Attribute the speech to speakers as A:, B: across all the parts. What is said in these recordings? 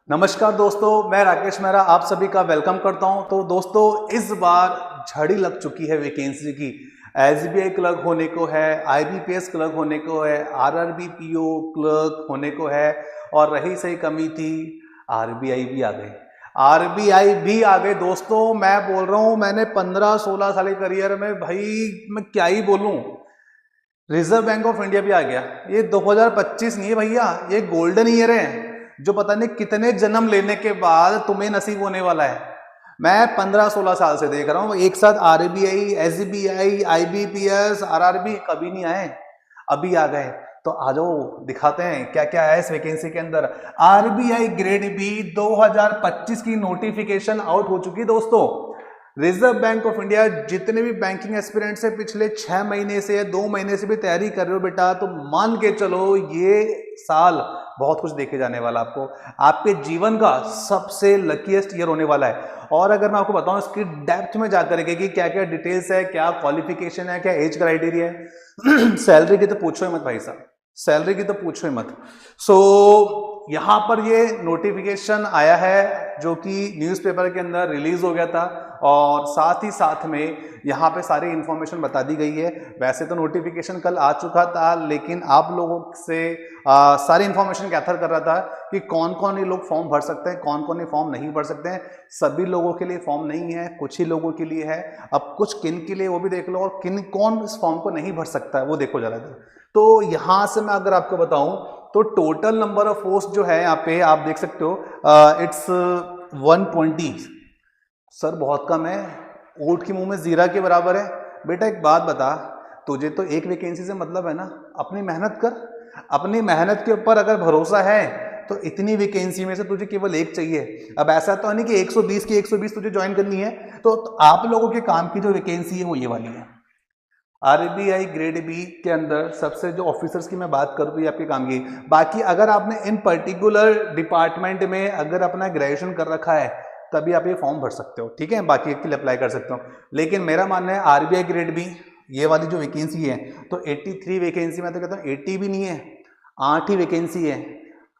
A: नमस्कार दोस्तों, मैं राकेश मेहरा आप सभी का वेलकम करता हूं। तो दोस्तों, इस बार झड़ी लग चुकी है वैकेंसी की। एसबीआई क्लर्क होने को है, आईबीपीएस क्लर्क होने को है, आरआरबी पीओ क्लर्क होने को है, और रही सही कमी थी आरबीआई भी आ गए। आरबीआई भी आ गए दोस्तों। मैं बोल रहा हूं, मैंने 15-16 साल के करियर में भाई मैं क्या ही बोलूं, रिजर्व बैंक ऑफ इंडिया भी आ गया। ये 2025 नहीं है भैया, ये गोल्डन ईयर है जो पता नहीं कितने जन्म लेने के बाद तुम्हें नसीब होने वाला है। मैं 15-16 साल से देख रहा हूं एक साथ आरबीआई, एसबीआई, आईबीपीएस, आरआरबी कभी नहीं आए, अभी आ गए। तो आ जाओ दिखाते हैं क्या क्या है इस वैकेंसी के अंदर। आरबीआई ग्रेड बी 2025 की नोटिफिकेशन आउट हो चुकी है दोस्तों। रिजर्व बैंक ऑफ इंडिया जितने भी बैंकिंग एस्पिरेंट्स से पिछले 6 महीने से या 2 महीने से भी तैयारी कर रहे हो बेटा, तो मान के चलो ये साल बहुत कुछ देखे जाने वाला आपको। आपके जीवन का सबसे लकीएस्ट ईयर होने वाला है। और अगर मैं आपको बताऊं इसकी डेप्थ में जाकर के कि क्या क्या डिटेल्स है, क्या क्वालिफिकेशन है, क्या एज क्राइटेरिया है सैलरी की तो पूछो ही मत भाई साहब, सैलरी की तो पूछो ही मत। यहां पर ये नोटिफिकेशन आया है जो कि न्यूज़पेपर के अंदर रिलीज हो गया था, और साथ ही साथ में यहाँ पे सारी इन्फॉर्मेशन बता दी गई है। वैसे तो नोटिफिकेशन कल आ चुका था, लेकिन आप लोगों से सारी इन्फॉर्मेशन गैदर कर रहा था कि कौन कौन ये लोग फॉर्म भर सकते हैं, कौन कौन ये फॉर्म नहीं भर सकते हैं। सभी लोगों के लिए फॉर्म नहीं है, कुछ ही लोगों के लिए है। अब कुछ किन के लिए वो भी देख लो, और किन कौन इस फॉर्म को नहीं भर सकता है वो देखो जरा। तो यहाँ से मैं अगर आपको बताऊं तो टोटल नंबर ऑफ पोस्ट जो है यहाँ पे आप देख सकते हो, इट्स 120। सर बहुत कम है, ऊंट के मुंह में जीरा के बराबर है। बेटा एक बात बता, तुझे तो एक वैकेंसी से मतलब है ना, अपनी मेहनत कर। अपनी मेहनत के ऊपर अगर भरोसा है तो इतनी वैकेंसी में से तुझे केवल एक चाहिए। अब ऐसा तो नहीं कि 120 की 120 तुझे ज्वाइन करनी है। तो आप लोगों के काम की जो वैकेंसी है वो ये वाली है। आरबीआई ग्रेड बी के अंदर सबसे जो ऑफिसर्स की मैं बात करूँ तो ये आपके काम की। बाकी अगर आपने इन पर्टिकुलर डिपार्टमेंट में अगर अपना ग्रेजुएशन कर रखा है तभी आप ये फॉर्म भर सकते हो, ठीक है, बाकी के लिए अप्लाई कर सकते हो। लेकिन मेरा मानना है आरबीआई ग्रेड बी ये वाली जो वैकेंसी है, तो 83 वैकेंसी, मैं तो कहता हूँ 80 भी नहीं है, 8 ही वैकेंसी है।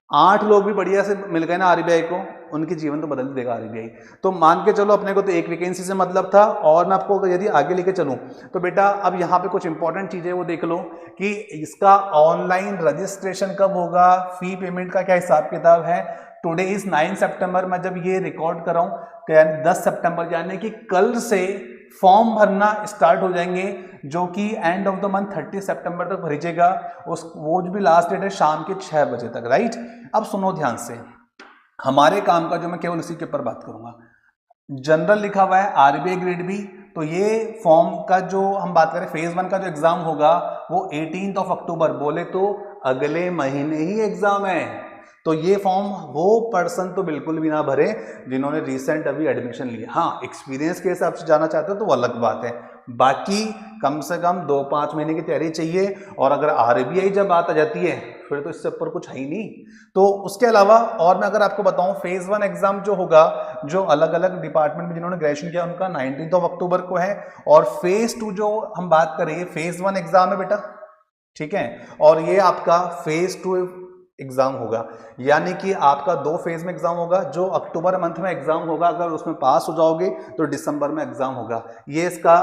A: 8 लोग भी बढ़िया से मिल गए ना आरबीआई को, उनके जीवन तो बदल देगा आरबीआई। तो मान के चलो अपने को तो एक वैकेंसी से मतलब था। और मैं आपको यदि आगे लेके चलूं तो बेटा अब यहाँ पे कुछ इंपॉर्टेंट चीजें वो देख लो कि इसका ऑनलाइन रजिस्ट्रेशन कब होगा, फी पेमेंट का क्या हिसाब किताब है। टुडे इज 9 सितंबर, मैं जब ये रिकॉर्ड कर रहा हूँ 10 सितंबर यानी कि कल से फॉर्म भरना स्टार्ट हो जाएंगे, जो कि एंड ऑफ द मंथ 30 सितंबर तक भरीजेगा। वो जो भी लास्ट डेट है शाम के 6 बजे तक, राइट। अब सुनो ध्यान से, हमारे काम का जो मैं केवल इसी के ऊपर बात करूंगा। जनरल लिखा हुआ है आरबीआई ग्रेड बी, तो ये फॉर्म का जो हम बात करें फेज 1 का जो एग्जाम होगा वो 18 अक्टूबर, बोले तो अगले महीने ही एग्जाम है। तो ये फॉर्म वो पर्सन तो बिल्कुल भी ना भरे जिन्होंने रिसेंट अभी एडमिशन लिया। हाँ, एक्सपीरियंस के हिसाब से जाना चाहते हो तो वो अलग बात है, बाकी कम से कम 2-5 महीने की तैयारी चाहिए। और अगर आरबीआई जब बात आ जाती है फिर तो इससे ऊपर कुछ है ही नहीं। तो उसके अलावा और मैं अगर आपको बताऊं, फेज 1 एग्जाम जो होगा, जो अलग अलग डिपार्टमेंट में जिन्होंने ग्रेजुएशन किया उनका 19 अक्टूबर को है। और फेज 2 जो हम बात करें, फेज 1 एग्जाम है बेटा, ठीक है, और ये आपका फेज 2 एग्जाम होगा, यानी कि आपका 2 फेज में एग्जाम होगा। जो अक्टूबर मंथ में एग्जाम होगा अगर उसमें पास हो जाओगे तो दिसंबर में एग्जाम होगा। ये इसका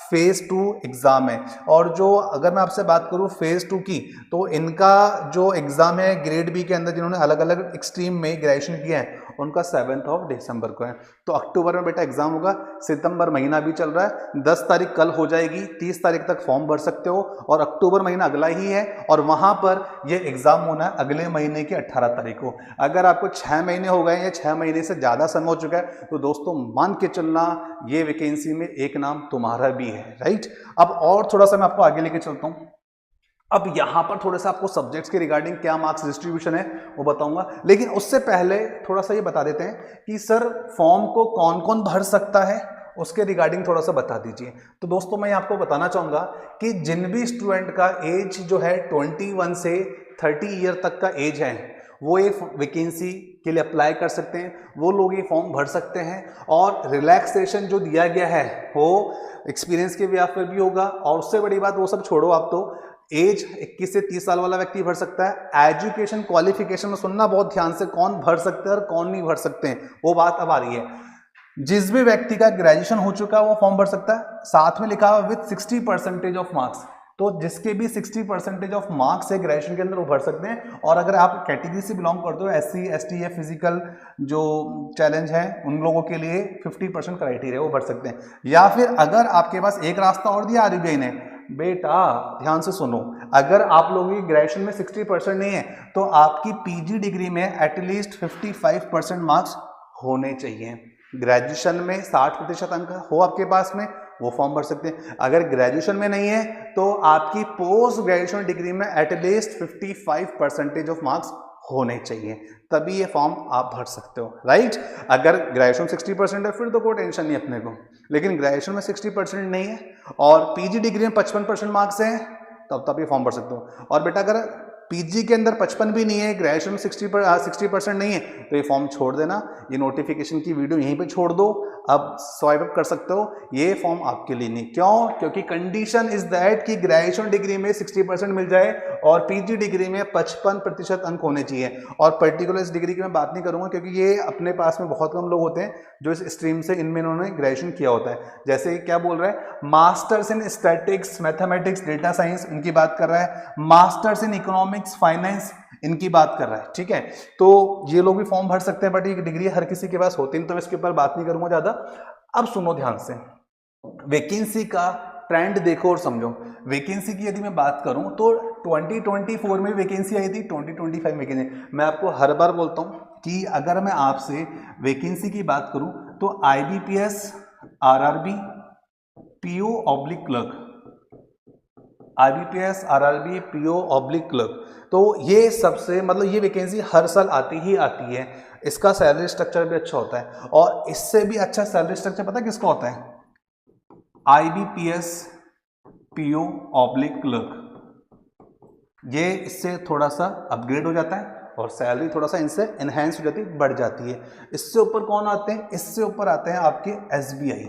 A: फेज 2 एग्जाम है। और जो अगर मैं आपसे बात करूं फेज 2 की, तो इनका जो एग्जाम है ग्रेड बी के अंदर जिन्होंने अलग अलग एक्सट्रीम में ग्रेजुएशन किया है उनका 7 दिसंबर को है। तो अक्टूबर में बेटा एग्जाम होगा, सितंबर महीना भी चल रहा है, 10 तारीख कल हो जाएगी, 30 तारीख तक फॉर्म भर सकते हो। और अक्टूबर महीना अगला ही है, और वहां पर ये एग्जाम होना है अगले महीने की 18 तारीख को। अगर आपको 6 महीने हो गए या 6 महीने से ज्यादा समय हो चुका है तो दोस्तों मान के चलना ये वैकेंसी में एक नाम तुम्हारा भी है, राइट। अब और थोड़ा सा मैं आपको आगे लेके चलता हूं। अब यहां पर थोड़ा सा आपको सब्जेक्ट्स के रिगार्डिंग क्या मार्क्स डिस्ट्रीब्यूशन है वो बताऊंगा, लेकिन उससे पहले थोड़ा सा ये बता देते हैं कि सर फॉर्म को कौन कौन भर सकता है, उसके रिगार्डिंग थोड़ा सा बता दीजिए। तो दोस्तों मैं आपको बताना चाहूंगा कि जिन भी स्टूडेंट का एज जो है 21 से 30 ईयर तक का एज है वो ये वैकेंसी के लिए अप्लाई कर सकते हैं, वो लोग ये फॉर्म भर सकते हैं। और रिलैक्सेशन जो दिया गया है वो एक्सपीरियंस के व्याप पर भी होगा। और उससे बड़ी बात वो सब छोड़ो, आप तो एज 21 से 30 साल वाला व्यक्ति भर सकता है। एजुकेशन क्वालिफिकेशन में सुनना बहुत ध्यान से, कौन भर सकते हैं और कौन नहीं भर सकते हैं, वो बात अब आ रही है। जिस भी व्यक्ति का ग्रेजुएशन हो चुका है वो फॉर्म भर सकता है। साथ में लिखा हुआ विथ 60% ऑफ मार्क्स, तो जिसके भी 60% ऑफ मार्क्स है ग्रेजुएशन के अंदर वो भर सकते हैं। और अगर आप कैटेगरी से बिलोंग करते हो, SC ST या फिजिकल जो चैलेंज है उन लोगों के लिए 50% क्राइटेरिया वो भर सकते हैं। या फिर अगर आपके पास एक रास्ता और दिया RBI ने, बेटा ध्यान से सुनो, अगर आप लोगों की ग्रेजुएशन में 60% नहीं है तो आपकी PG डिग्री में एटलीस्ट 55% मार्क्स होने चाहिए। ग्रेजुएशन में 60% अंक हो आपके पास में, वो फॉर्म भर सकते हैं। अगर ग्रेजुएशन में नहीं है तो आपकी पोस्ट ग्रेजुएशन डिग्री में एटलीस्ट 55% ऑफ मार्क्स होने चाहिए, तभी ये फॉर्म आप भर सकते हो, राइट। अगर ग्रेजुएशन 60% है फिर तो कोई टेंशन नहीं अपने को, लेकिन ग्रेजुएशन में 60% नहीं है और PG डिग्री में 55% मार्क्स हैं, तब ये फॉर्म भर सकते हो। और बेटा अगर PG के अंदर 55 भी नहीं है, ग्रेजुएशन में 60% नहीं है, तो ये फॉर्म छोड़ देना। ये नोटिफिकेशन की वीडियो यहीं पे छोड़ दो, अब स्वाइप अप कर सकते हो, ये फॉर्म आपके लिए नहीं। क्यों? क्योंकि कंडीशन इज दैट कि ग्रेजुएशन डिग्री में 60% मिल जाए और PG डिग्री में 55% अंक होने चाहिए। और पर्टिकुलर इस डिग्री की मैं बात नहीं करूंगा क्योंकि ये अपने पास में बहुत कम लोग होते हैं जो इस स्ट्रीम से इनमें इन्होंने ग्रेजुएशन किया होता है। जैसे क्या बोल रहा है, masters in statics, mathematics, data science इनकी बात कर रहा है, मास्टर्स इन इकोनॉमिक्स, फाइनेंस इनकी बात कर रहा है, ठीक है। तो ये लोग भी फॉर्म भर सकते हैं, बट ये डिग्री हर किसी के पास होती नहीं, तो मैं इसके ऊपर बात नहीं करूंगा ज्यादा। अब सुनो ध्यान से, वैकेंसी का ट्रेंड देखो और समझो। वैकेंसी की यदि मैं बात करूं तो 2024 में वैकेंसी आई थी, 2025 वैकेंसी। मैं आपको हर बार बोलता हूं कि अगर मैं आपसे वैकेंसी की बात करूं तो IBPS, RRB, PO/क्लर्क, IBPS, RRB, PO/क्लर्क, तो ये सबसे मतलब ये वैकेंसी हर साल आती ही आती है। इसका सैलरी स्ट्रक्चर भी अच्छा होता है और इससे भी अच्छा सैलरी स्ट्रक्चर पता है किसका होता है? IBPS, PO/क्लर्क, ये इससे थोड़ा सा अपग्रेड हो जाता है और सैलरी थोड़ा सा इनसे एनहेंस हो जाती है, बढ़ जाती है। इससे ऊपर कौन आते हैं? इससे ऊपर आते हैं आपके SBI,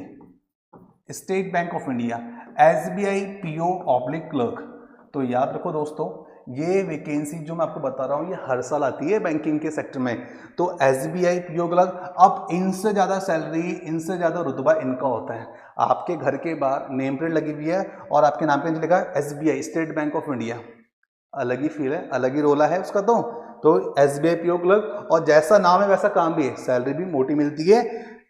A: state bank of India, SBI PO/क्लर्क। तो याद रखो दोस्तों, ये वैकेंसी जो मैं आपको बता रहा हूँ ये हर साल आती है बैंकिंग के सेक्टर में। तो SBI PO/क्लर्क, अब इनसे ज़्यादा सैलरी, इनसे ज़्यादा रुतबा इनका होता है। आपके घर के बाहर नेम प्लेट लगी हुई है और आपके नाम पे लिखा है SBI, state bank of India, अलग ही फील है, अलग ही रोला है उसका। तो SBI PO/क्लर्क, और जैसा नाम है वैसा काम भी है, सैलरी भी मोटी मिलती है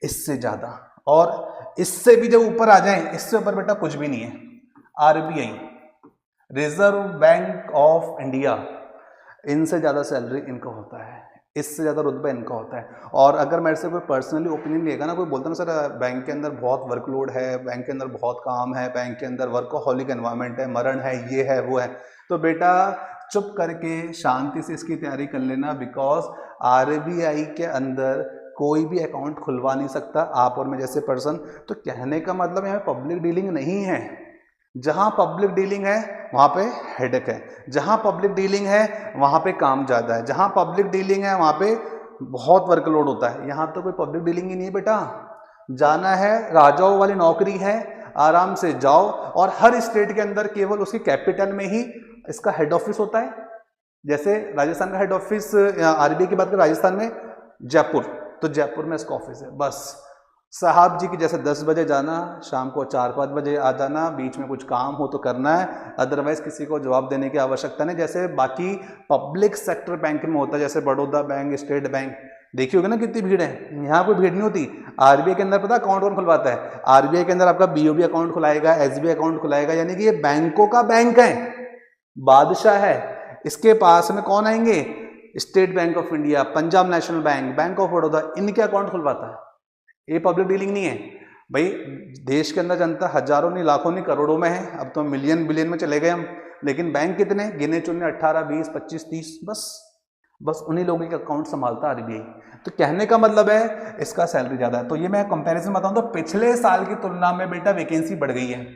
A: इससे ज़्यादा। और इससे भी जब ऊपर आ जाए, इससे ऊपर बेटा कुछ भी नहीं है। RBI, reserve bank of India, इनसे ज़्यादा सैलरी इनका होता है, इससे ज़्यादा रुतबा इनका होता है। और अगर मेरे से कोई पर्सनली ओपिनियन लेगा ना, कोई बोलता ना सर बैंक के अंदर बहुत वर्कलोड है, बैंक के अंदर बहुत काम है, बैंक के अंदर वर्कोहॉलिक एनवायरनमेंट है, मरण है, ये है वो है, तो बेटा चुप करके शांति से इसकी तैयारी कर लेना। बिकॉज RBI के अंदर कोई भी अकाउंट खुलवा नहीं सकता आप और मैं जैसे पर्सन। तो कहने का मतलब यहाँ पब्लिक डीलिंग नहीं है। जहाँ पब्लिक डीलिंग है वहाँ पे हेडेक है, जहाँ पब्लिक डीलिंग है वहाँ पे काम ज़्यादा है, जहाँ पब्लिक डीलिंग है वहाँ पे बहुत वर्कलोड होता है। यहाँ तो कोई पब्लिक डीलिंग ही नहीं है बेटा। जाना है, राजाओं वाली नौकरी है, आराम से जाओ। और हर स्टेट के अंदर केवल उसकी कैपिटल में ही इसका हेड ऑफिस होता है। जैसे राजस्थान का हेड ऑफिस, RBI की बात करें राजस्थान में जयपुर, तो जयपुर में इसका ऑफिस है बस। साहब जी की जैसे 10 बजे जाना, शाम को 4-5 बजे आ जाना, बीच में कुछ काम हो तो करना है, अदरवाइज किसी को जवाब देने की आवश्यकता नहीं। जैसे बाकी पब्लिक सेक्टर बैंक में होता है, जैसे बड़ौदा बैंक, स्टेट बैंक, देखिए होगा ना कितनी भीड़ है। यहाँ कोई भीड़ नहीं होती। RBI के अंदर पता अकाउंट कौन खुलवाता है? RBI के अंदर आपका BOB अकाउंट खुलाएगा, SBI अकाउंट खुलाएगा, यानी कि ये बैंकों का बैंक है, बादशाह है। इसके पास में कौन आएंगे? State bank of India, Punjab national bank, bank of Baroda, इनके अकाउंट खुलवाता है। ये पब्लिक डीलिंग नहीं है भाई। देश के अंदर जनता हजारों नहीं, लाखों नहीं, करोड़ों में है, अब तो मिलियन बिलियन में चले गए हम। लेकिन बैंक कितने गिने चुने, 18, 20, 25, 30, बस उन्हीं लोगों के अकाउंट संभालता RBI। तो कहने का मतलब है इसका सैलरी ज़्यादा है। तो ये मैं कंपैरिजन बताऊं तो पिछले साल की तुलना में बेटा वैकेंसी बढ़ गई है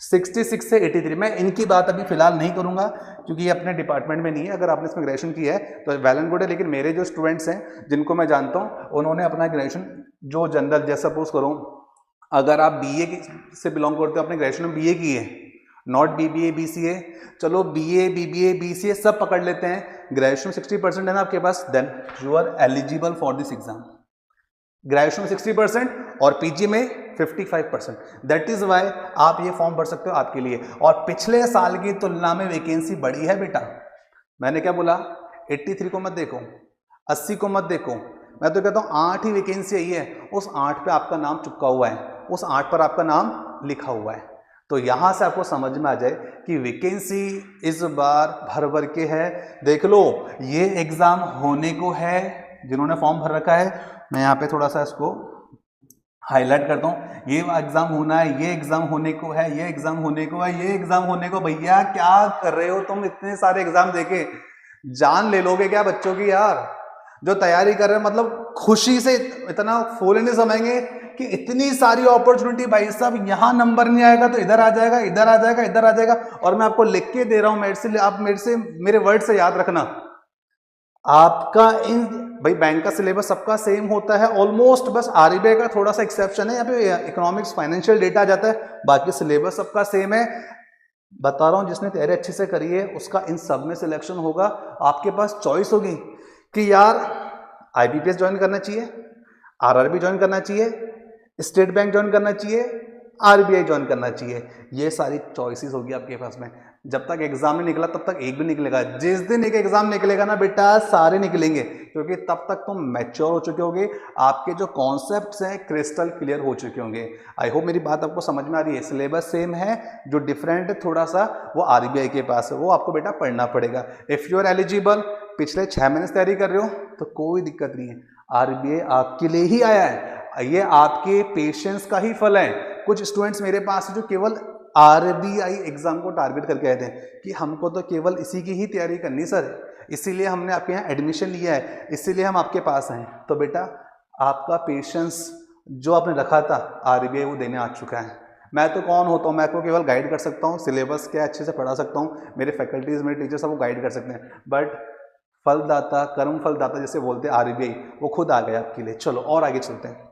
A: 66 से 83। मैं इनकी बात अभी फिलहाल नहीं करूंगा क्योंकि ये अपने डिपार्टमेंट में नहीं है। अगर आपने इसमें ग्रेजुएशन किया है तो वेल एंड गुड है, लेकिन मेरे जो स्टूडेंट्स हैं जिनको मैं जानता हूं, उन्होंने अपना ग्रेजुएशन जो जनरल, जैसे सपोज करूं अगर आप BA से बिलोंग करते हो, अपने ग्रेजुएशन में BA की है, नॉट BBA BCA, चलो BA BBA BCA सब पकड़ लेते हैं, ग्रेजुएशन में 60% है ना आपके पास, then you are eligible for this exam. Graduation में 60% और PG में 55%, दैट इज वाई आप ये फॉर्म भर सकते हो आपके लिए। और पिछले साल की तुलना में वैकेंसी बढ़ी है बेटा। मैंने क्या बोला, 83 को मत देखो, 80 को मत देखो, मैं तो कहता हूँ 8 ही वैकेंसी आई है, उस 8 पे आपका नाम चिपका हुआ है, उस 8 पर आपका नाम लिखा हुआ है। तो यहां से आपको समझ में आ जाए कि वैकेंसी इस बार भर भर के है। देख लो, ये एग्जाम होने को है, जिन्होंने फॉर्म भर रखा है, मैं यहाँ पे थोड़ा सा इसको हाईलाइट करता हूँ, ये एग्जाम होना है, ये एग्जाम होने को है, ये एग्जाम होने को है, ये एग्जाम होने को। भैया क्या कर रहे हो तुम, इतने सारे एग्जाम देके जान ले लोगे क्या बच्चों की यार? जो तैयारी कर रहे हैं मतलब खुशी से इतना फूल नहीं समझेंगे कि इतनी सारी अपॉर्चुनिटी, भाई साहब यहाँ नंबर नहीं आएगा तो इधर आ जाएगा, इधर आ जाएगा, इधर आ जाएगा। और मैं आपको लिख के दे रहा हूं, मेरे से मेरे वर्ड से याद रखना, आपका इन भाई बैंक का सिलेबस सबका सेम होता है ऑलमोस्ट, बस RBI का थोड़ा सा एक्सेप्शन है, यहाँ पे इकोनॉमिक्स फाइनेंशियल डेटा आ जाता है, बाकी सिलेबस सबका सेम है। बता रहा हूं, जिसने तैयारी अच्छे से करी है उसका इन सब में सिलेक्शन होगा। आपके पास चॉइस होगी कि यार IBPS ज्वाइन करना चाहिए, RRB ज्वाइन करना चाहिए, स्टेट बैंक ज्वाइन करना चाहिए, RBI ज्वाइन करना चाहिए। ये सारी चॉइसेस होगी आपके पास में। जब तक एग्जाम नहीं निकला तब तक एक भी निकलेगा, जिस दिन एक एग्जाम निकलेगा ना बेटा सारे निकलेंगे, क्योंकि तब तक तुम मैच्योर हो चुके होगे, आपके जो कॉन्सेप्ट्स हैं क्रिस्टल क्लियर हो चुके होंगे। आई होप मेरी बात आपको समझ में आ रही है। सिलेबस सेम है, जो डिफरेंट है थोड़ा सा वो RBI के पास है, वो आपको बेटा पढ़ना पड़ेगा। इफ यू आर एलिजिबल, पिछले 6 महीने से तैयारी कर रहे हो तो कोई दिक्कत नहीं है, RBI आपके लिए ही आया है, ये आपके पेशेंस का ही फल है। कुछ स्टूडेंट्स मेरे पास है जो केवल RBI एग्जाम को टारगेट करके आए थे कि हमको तो केवल इसी की ही तैयारी करनी सर, इसीलिए हमने आपके यहाँ एडमिशन लिया है, इसीलिए हम आपके पास हैं। तो बेटा आपका पेशेंस जो आपने रखा था RBI वो देने आ चुका है। मैं तो कौन होता हूँ, मैं आपको केवल गाइड कर सकता हूँ, सिलेबस क्या अच्छे से पढ़ा सकता हूँ, मेरे फैकल्टीज मेरे टीचर्स सब वो गाइड कर सकते हैं, बट फलदाता कर्म फलदाता जैसे बोलते हैं RBI, वो खुद आ गया आपके लिए। चलो और आगे चलते हैं।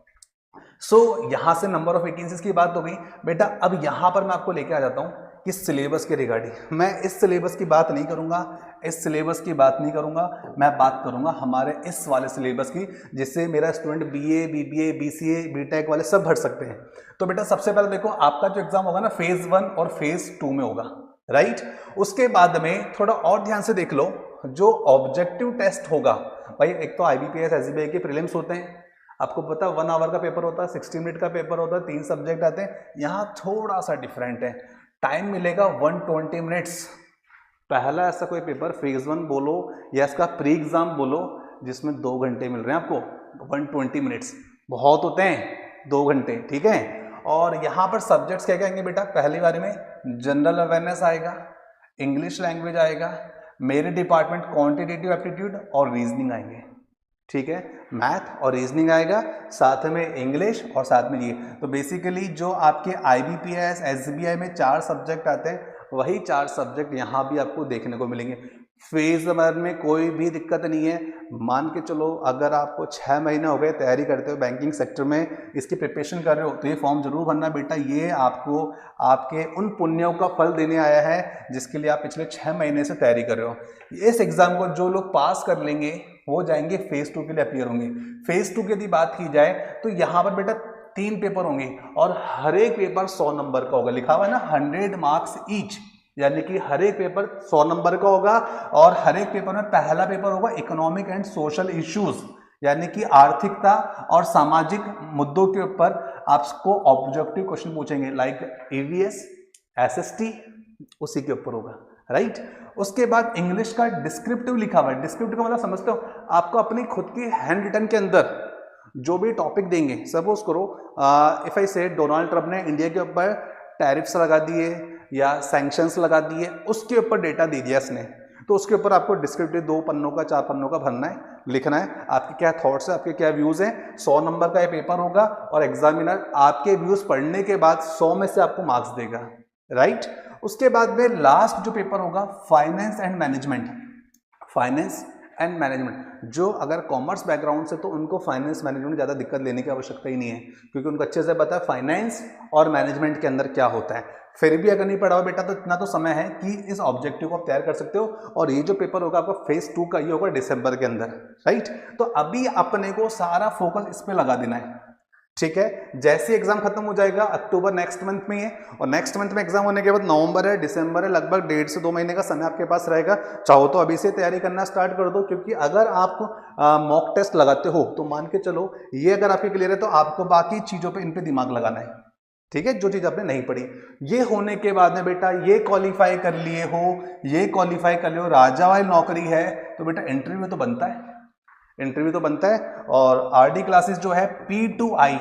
A: यहां से नंबर ऑफ वैकेंसीज की बात हो गई बेटा। अब यहां पर मैं आपको लेके आ जाता हूं कि सिलेबस के रिगार्डिंग मैं इस सिलेबस की बात नहीं करूंगा, इस सिलेबस की बात नहीं करूंगा, मैं बात करूंगा हमारे इस वाले सिलेबस की, जिससे मेरा student BA BBA BCA BTech वाले सब भर सकते हैं। तो बेटा सबसे पहले देखो, आपका जो एग्जाम होगा ना फेज 1 और फेज 2 में होगा, राइट। उसके बाद में थोड़ा और ध्यान से देख लो, जो ऑब्जेक्टिव टेस्ट होगा भाई, एक तो IBPS SBI के प्रीलिम्स होते हैं, आपको पता है 1 आवर का पेपर होता है, 60 मिनट का पेपर होता है, 3 सब्जेक्ट आते हैं। यहाँ थोड़ा सा डिफरेंट है, टाइम मिलेगा 120 मिनट्स। पहला ऐसा कोई पेपर फेज 1 बोलो या इसका प्री एग्जाम बोलो जिसमें 2 घंटे मिल रहे हैं आपको, 120 मिनट्स बहुत होते हैं 2 घंटे, ठीक है। और यहाँ पर सब्जेक्ट्स क्या क्या आएंगे बेटा, पहली बारी में जनरल अवेयरनेस आएगा, इंग्लिश लैंग्वेज आएगा, मेरे डिपार्टमेंट क्वांटिटेटिव एप्टीट्यूड और रीजनिंग आएंगे, ठीक है। मैथ और रीजनिंग आएगा, साथ में इंग्लिश और साथ में ये। तो बेसिकली जो आपके IBPS SBI में 4 सब्जेक्ट आते हैं, वही 4 सब्जेक्ट यहाँ भी आपको देखने को मिलेंगे। फेज 1 में कोई भी दिक्कत नहीं है। मान के चलो अगर आपको 6 महीने हो गए तैयारी करते हो बैंकिंग सेक्टर में, इसकी प्रिपरेशन कर रहे हो, तो ये फॉर्म जरूर भरना बेटा। ये आपको आपके उन पुण्यों का फल देने आया है जिसके लिए आप पिछले 6 महीने से तैयारी कर रहे हो। इस एग्जाम को जो लोग पास कर लेंगे वो जाएंगे फेज 2 के लिए अपीयर होंगे। फेज 2 की यदि बात की जाए तो यहाँ पर बेटा 3 पेपर होंगे और हर एक पेपर 100 नंबर का होगा। लिखा हुआ है ना 100 मार्क्स ईच, यानी कि हर एक पेपर 100 नंबर का होगा। और हर एक पेपर में पहला पेपर होगा इकोनॉमिक एंड सोशल इश्यूज, यानी कि आर्थिकता और सामाजिक मुद्दों के ऊपर आपको ऑब्जेक्टिव क्वेश्चन पूछेंगे, लाइक EVS SST उसी के ऊपर होगा, राइट। उसके बाद इंग्लिश का डिस्क्रिप्टिव लिखा हुआ है। डिस्क्रिप्टिव का मतलब समझते हो, आपको अपनी खुद की हैंड रिटन के अंदर जो भी टॉपिक देंगे, सपोज करो इफ आई से डोनाल्ड ट्रंप ने इंडिया के ऊपर टैरिफ्स लगा दिए या सैंक्शंस लगा दिए, उसके ऊपर डेटा दे दिया इसने, तो उसके ऊपर आपको डिस्क्रिप्टिव 2 पन्नों का 4 पन्नों का भरना है, लिखना है, आपके क्या थॉट्स है, आपके क्या व्यूज हैं। 100 नंबर का ये पेपर होगा और एग्जामिनर आपके व्यूज पढ़ने के बाद 100 में से आपको मार्क्स देगा, राइट। उसके बाद में लास्ट जो पेपर होगा finance and management. Finance and management, जो अगर कॉमर्स बैकग्राउंड से तो उनको फाइनेंस मैनेजमेंट ज़्यादा दिक्कत लेने की आवश्यकता ही नहीं है, क्योंकि उनको अच्छे से पता है फाइनेंस और मैनेजमेंट के अंदर क्या होता है। फिर भी अगर नहीं पढ़ा हो बेटा तो इतना तो समय है कि इस ऑब्जेक्टिव को आप तैयार कर सकते हो। और ये जो पेपर होगा आपका फेज 2 का, ये होगा दिसंबर के अंदर, राइट। तो अभी अपने को सारा फोकस इस पे लगा देना है, ठीक है। जैसे एग्जाम खत्म हो जाएगा, अक्टूबर नेक्स्ट मंथ में ही है, और नेक्स्ट मंथ में एग्जाम होने के बाद नवंबर है, दिसंबर है, लगभग 1.5 से 2 महीने का समय आपके पास रहेगा। चाहो तो अभी से तैयारी करना स्टार्ट कर दो, क्योंकि अगर आप मॉक टेस्ट लगाते हो तो मान के चलो ये अगर आपके क्लियर है तो आपको बाकी चीजों पे इन पे दिमाग लगाना है, ठीक है, जो चीज आपने नहीं पढ़ी। ये होने के बाद में बेटा ये क्वालिफाई कर लिए हो, ये क्वालिफाई कर लिए हो, राजा वाली नौकरी है, तो बेटा इंटरव्यू तो बनता है, इंटरव्यू तो बनता है। और आरडी क्लासेस जो है P2I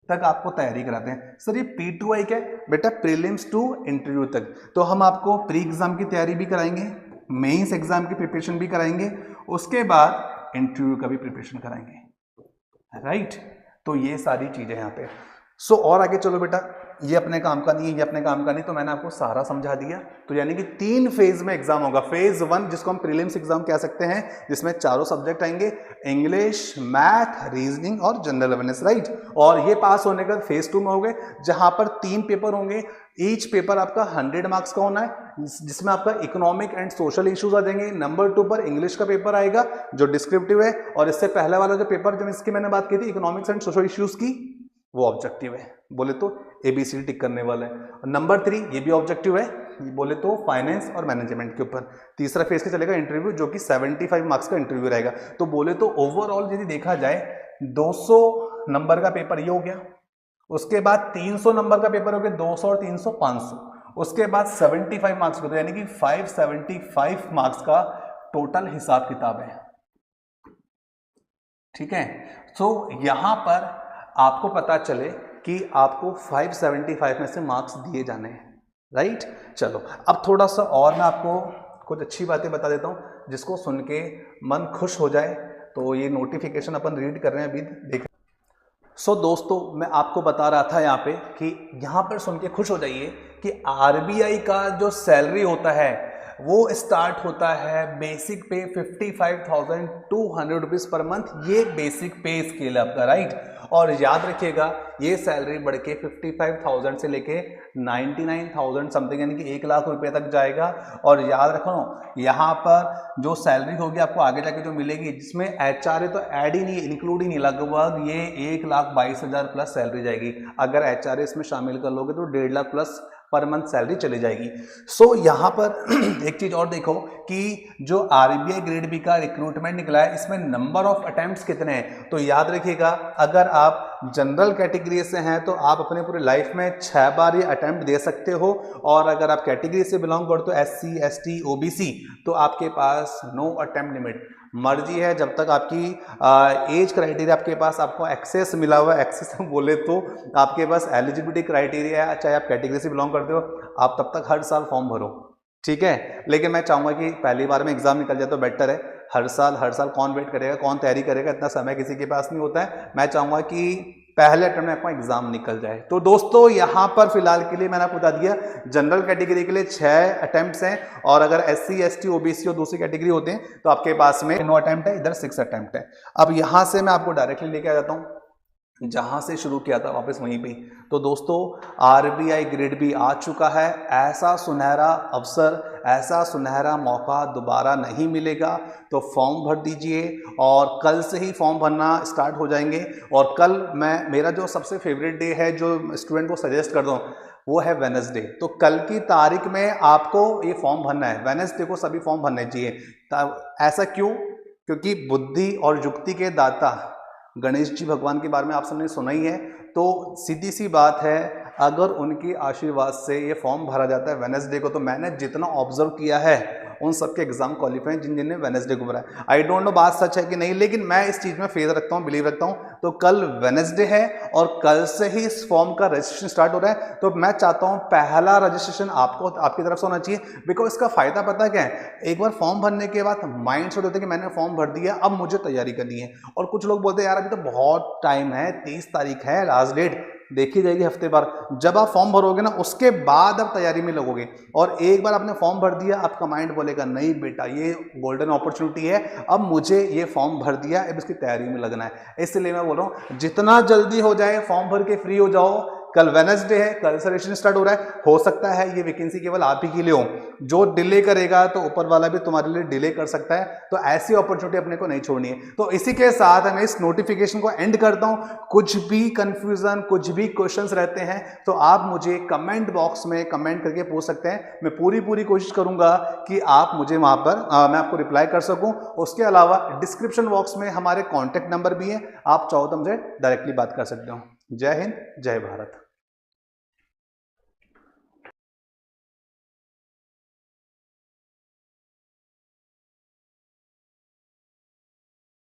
A: तक आपको तैयारी कराते हैं। सर ये P2I क्या है बेटा? प्रीलिम्स टू इंटरव्यू तक। तो हम आपको प्री एग्जाम की तैयारी भी कराएंगे, मेंस एग्जाम की प्रिपरेशन भी कराएंगे, उसके बाद इंटरव्यू का भी प्रिपरेशन कराएंगे, राइट। तो ये सारी चीजें यहाँ पे। सो और आगे चलो बेटा, ये अपने काम का नहीं है, ये अपने काम का नहीं, तो मैंने आपको सारा समझा दिया। तो यानी कि 3 फेज में एग्जाम होगा। फेज 1 जिसको हम प्रीलिम्स एग्जाम कह सकते हैं, जिसमें चारों सब्जेक्ट आएंगे, इंग्लिश, मैथ, रीजनिंग और जनरल अवेयरनेस, राइट। और ये पास होने का फेज 2 में हो गए, जहां पर 3 पेपर होंगे। ईच पेपर आपका 100 मार्क्स का होना है, जिसमें आपका इकोनॉमिक एंड सोशल इश्यूज आ जाएंगे। नंबर 2 पर इंग्लिश का पेपर आएगा जो डिस्क्रिप्टिव है, और इससे पहले वाला जो पेपर जो इसकी मैंने बात की थी इकोनॉमिक्स एंड सोशल इश्यूज की, वो ऑब्जेक्टिव है, बोले तो ABCD टिक करने वाला है। नंबर 3 ये भी ऑब्जेक्टिव है, बोले तो फाइनेंस और मैनेजमेंट के ऊपर। तीसरा फेज का चलेगा इंटरव्यू, जो कि 75 मार्क्स का इंटरव्यू रहेगा। तो बोले तो ओवरऑल यदि देखा जाए 200 नंबर का पेपर ये हो गया, उसके बाद 300 नंबर का पेपर हो गया, 200 और 300 500, उसके बाद 75 मार्क्स का, तो यानी कि 575 मार्क्स का टोटल हिसाब किताब है, ठीक है। तो यहां पर आपको पता चले कि आपको 575 में से मार्क्स दिए जाने हैं, राइट। चलो अब थोड़ा सा और मैं आपको कुछ अच्छी बातें बता देता हूं, जिसको सुन के मन खुश हो जाए। तो ये नोटिफिकेशन अपन रीड कर रहे हैं, अभी देख। सो दोस्तों मैं आपको बता रहा था यहाँ पे कि यहाँ पर सुन के खुश हो जाइए कि RBI का जो सैलरी होता है वो स्टार्ट होता है बेसिक पे 55,200 रुपीज़ पर मंथ। ये बेसिक पे स्केल है आपका, राइट। और याद रखिएगा ये सैलरी बढ़ के 55,000 से लेके 99,000 समथिंग, यानी कि 1 लाख रुपए तक जाएगा। और याद रखो यहाँ पर जो सैलरी होगी आपको आगे जाके जो मिलेगी, जिसमें HRA तो ऐड ही नहीं, इंक्लूड ही नहीं, लगभग ये 1,22,000 प्लस सैलरी जाएगी। अगर HRA इसमें शामिल कर लोगे तो 1.5 lakh plus per month salary चली जाएगी। सो यहाँ पर एक चीज और देखो कि जो RBI ग्रेड बी का रिक्रूटमेंट निकला है, इसमें नंबर ऑफ अटेम्प्ट्स कितने हैं। तो याद रखिएगा अगर आप जनरल कैटेगरी से हैं तो आप अपने पूरे लाइफ में 6 बार ये अटेम्प्ट दे सकते हो, और अगर आप कैटेगरी से बिलोंग करते हो SC ST OBC तो आपके पास नो अटेम्प्ट लिमिट, मर्जी है जब तक आपकी एज क्राइटेरिया आपके पास आपको एक्सेस मिला हुआ है, एक्सेस बोले तो आपके पास एलिजिबिलिटी क्राइटेरिया है, चाहे आप कैटेगरी से बिलोंग करते हो, आप तब तक हर साल फॉर्म भरो, ठीक है। लेकिन मैं चाहूँगा कि पहली बार में एग्जाम निकल जाए तो बेटर है। हर साल कौन वेट करेगा, कौन तैयारी करेगा, इतना समय किसी के पास नहीं होता है। मैं चाहूँगा कि पहले अटेम्प्ट में आपका एग्जाम निकल जाए। तो दोस्तों यहाँ पर फिलहाल के लिए मैंने आपको बता दिया जनरल कैटेगरी के लिए 6 अटेम्प्ट्स हैं, और अगर SC ST OBC और दूसरी कैटेगरी होते हैं तो आपके पास में 9 अटेम्प्ट है, इधर 6 अटेम्प्ट है। अब यहाँ से मैं आपको डायरेक्टली लेके आ जाता हूँ जहां से शुरू किया था, वापस वहीं पे। तो दोस्तों RBI ग्रेड बी आ चुका है। ऐसा सुनहरा अवसर, ऐसा सुनहरा मौका दोबारा नहीं मिलेगा। तो फॉर्म भर दीजिए, और कल से ही फॉर्म भरना स्टार्ट हो जाएंगे। और कल मेरा जो सबसे फेवरेट डे है, जो स्टूडेंट को सजेस्ट कर दूँ, वो है वेडनेसडे। तो कल की तारीख में आपको ये फॉर्म भरना है, वेडनेसडे को सभी फॉर्म भरने चाहिए। ऐसा क्यों? क्योंकि बुद्धि और युक्ति के दाता गणेश जी भगवान के बारे में आप सबने सुना ही है। तो सीधी सी बात है, अगर उनके आशीर्वाद से ये फॉर्म भरा जाता है वेडनेसडे को, तो मैंने जितना ऑब्जर्व किया है उन सबके एग्जाम क्वालिफाई जिन जिनने वेडनेसडे को भरा है। आई डोंट नो बात सच है कि नहीं, लेकिन मैं इस चीज़ में फेथ रखता हूँ, बिलीव रखता हूँ। तो कल वेडनेसडे है और कल से ही इस फॉर्म का रजिस्ट्रेशन स्टार्ट हो रहा है। तो मैं चाहता हूँ पहला रजिस्ट्रेशन आपकी तरफ से होना चाहिए। बिकॉज इसका फायदा पता क्या है, एक बार फॉर्म भरने के बाद माइंड सेट होता है कि मैंने फॉर्म भर दिया, अब मुझे तैयारी करनी है। और कुछ लोग बोलते हैं यार अभी तो बहुत टाइम है, 30 तारीख है लास्ट डेट, देखी जाएगी हफ्ते भर। जब आप फॉर्म भरोगे ना उसके बाद आप तैयारी में लगोगे। और एक बार आपने फॉर्म भर दिया, आपका माइंड बोलेगा नहीं बेटा ये गोल्डन अपॉर्चुनिटी है, अब मुझे ये फॉर्म भर दिया, अब इसकी तैयारी में लगना है। इसलिए मैं बोल रहा हूँ जितना जल्दी हो जाए फॉर्म भर के फ्री हो जाओ। कल वेडनेसडे है, कल से रजिस्ट्रेशन स्टार्ट हो रहा है, हो सकता है ये वैकेंसी केवल आप ही के लिए हो। जो डिले करेगा तो ऊपर वाला भी तुम्हारे लिए डिले कर सकता है, तो ऐसी अपॉर्चुनिटी अपने को नहीं छोड़नी है। तो इसी के साथ मैं इस नोटिफिकेशन को एंड करता हूं। कुछ भी कंफ्यूजन, कुछ भी क्वेश्चंस रहते हैं तो आप मुझे कमेंट बॉक्स में कमेंट करके पूछ सकते हैं। मैं पूरी कोशिश करूंगा कि आप मुझे वहां पर मैं आपको रिप्लाई कर सकूं। उसके अलावा डिस्क्रिप्शन बॉक्स में हमारे कॉन्टेक्ट नंबर भी है, आप चाहो तो मुझे डायरेक्टली बात कर सकते हो। जय हिंद, जय भारत।